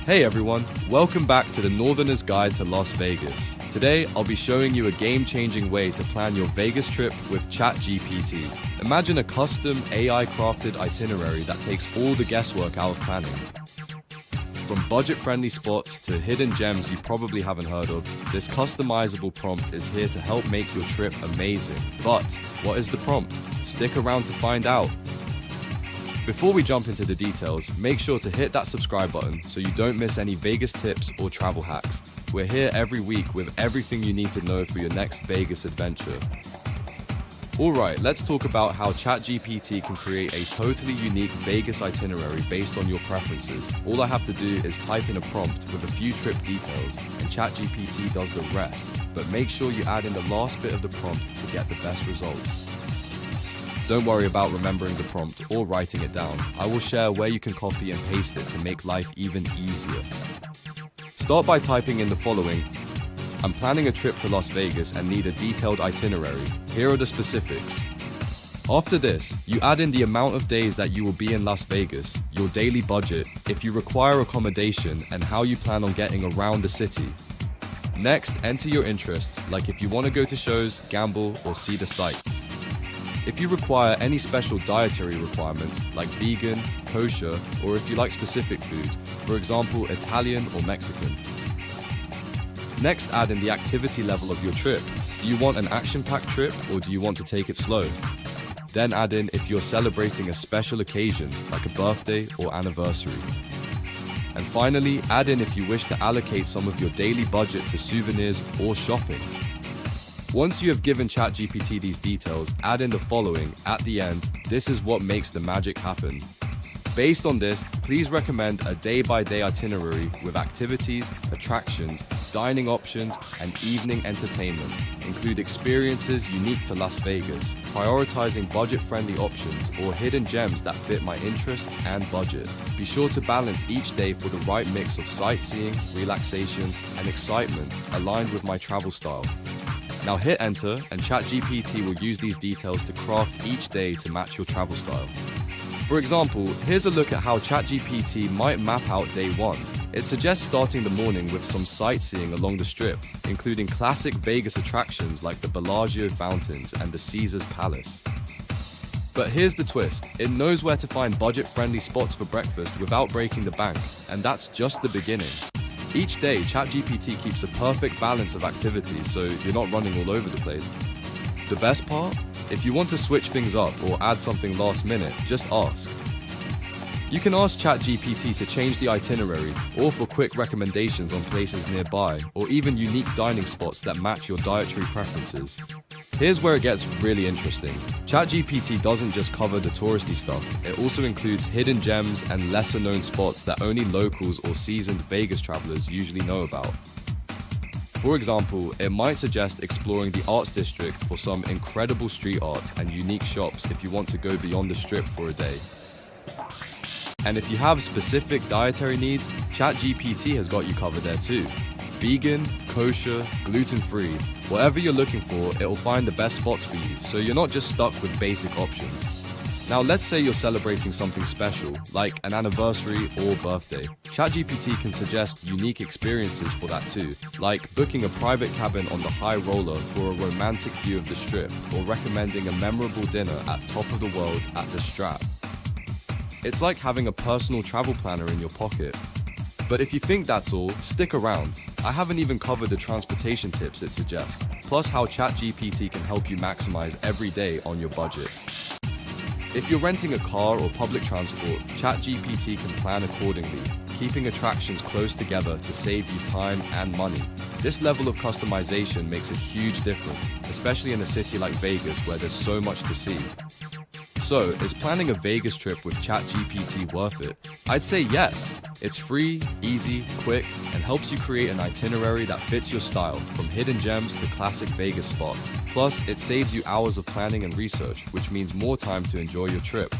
Hey everyone, welcome back to the Northerner's Guide to Las Vegas. Today, I'll be showing you a game-changing way to plan your Vegas trip with ChatGPT. Imagine a custom AI-crafted itinerary that takes all the guesswork out of planning. From budget-friendly spots to hidden gems you probably haven't heard of, this customizable prompt is here to help make your trip amazing. But what is the prompt? Stick around to find out. Before we jump into the details, make sure to hit that subscribe button so you don't miss any Vegas tips or travel hacks. We're here every week with everything you need to know for your next Vegas adventure. Alright, let's talk about how ChatGPT can create a totally unique Vegas itinerary based on your preferences. All I have to do is type in a prompt with a few trip details, and ChatGPT does the rest. But make sure you add in the last bit of the prompt to get the best results. Don't worry about remembering the prompt or writing it down. I will share where you can copy and paste it to make life even easier. Start by typing in the following. I'm planning a trip to Las Vegas and need a detailed itinerary. Here are the specifics. After this, you add in the amount of days that you will be in Las Vegas, your daily budget, if you require accommodation, and how you plan on getting around the city. Next, enter your interests, like if you want to go to shows, gamble, or see the sights. If you require any special dietary requirements, like vegan, kosher, or if you like specific foods, for example, Italian or Mexican. Next, add in the activity level of your trip. Do you want an action-packed trip, or do you want to take it slow? Then add in if you're celebrating a special occasion, like a birthday or anniversary. And finally, add in if you wish to allocate some of your daily budget to souvenirs or shopping. Once you have given ChatGPT these details, add in the following at the end. This is what makes the magic happen. Based on this, please recommend a day-by-day itinerary with activities, attractions, dining options, and evening entertainment. Include experiences unique to Las Vegas, prioritizing budget-friendly options or hidden gems that fit my interests and budget. Be sure to balance each day for the right mix of sightseeing, relaxation, and excitement aligned with my travel style. Now hit enter, and ChatGPT will use these details to craft each day to match your travel style. For example, here's a look at how ChatGPT might map out day one. It suggests starting the morning with some sightseeing along the Strip, including classic Vegas attractions like the Bellagio Fountains and the Caesars Palace. But here's the twist. It knows where to find budget-friendly spots for breakfast without breaking the bank, and that's just the beginning. Each day, ChatGPT keeps a perfect balance of activities so you're not running all over the place. The best part? If you want to switch things up or add something last minute, just ask. You can ask ChatGPT to change the itinerary or for quick recommendations on places nearby or even unique dining spots that match your dietary preferences. Here's where it gets really interesting. ChatGPT doesn't just cover the touristy stuff, it also includes hidden gems and lesser-known spots that only locals or seasoned Vegas travelers usually know about. For example, it might suggest exploring the Arts District for some incredible street art and unique shops if you want to go beyond the Strip for a day. And if you have specific dietary needs, ChatGPT has got you covered there too. Vegan, kosher, gluten-free, whatever you're looking for, it will find the best spots for you, so you're not just stuck with basic options. Now let's say you're celebrating something special, like an anniversary or birthday. ChatGPT can suggest unique experiences for that too, like booking a private cabin on the high roller for a romantic view of the Strip, or recommending a memorable dinner at top of the world at the Strap. It's like having a personal travel planner in your pocket. But if you think that's all, stick around. I haven't even covered the transportation tips it suggests, plus how ChatGPT can help you maximize every day on your budget. If you're renting a car or public transport, ChatGPT can plan accordingly, keeping attractions close together to save you time and money. This level of customization makes a huge difference, especially in a city like Vegas where there's so much to see. So, is planning a Vegas trip with ChatGPT worth it? I'd say yes. It's free, easy, quick, and helps you create an itinerary that fits your style, from hidden gems to classic Vegas spots. Plus, it saves you hours of planning and research, which means more time to enjoy your trip.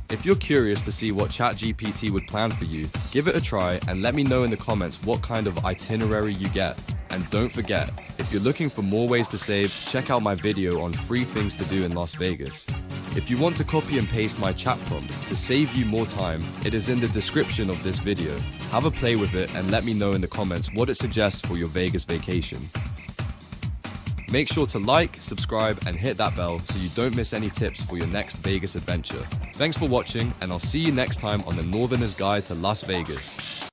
If you're curious to see what ChatGPT would plan for you, give it a try and let me know in the comments what kind of itinerary you get. And don't forget, if you're looking for more ways to save, check out my video on free things to do in Las Vegas. If you want to copy and paste my chat prompt to save you more time, it is in the description of this video. Have a play with it and let me know in the comments what it suggests for your Vegas vacation. Make sure to like, subscribe, and hit that bell so you don't miss any tips for your next Vegas adventure. Thanks for watching, and I'll see you next time on the Northerner's Guide to Las Vegas.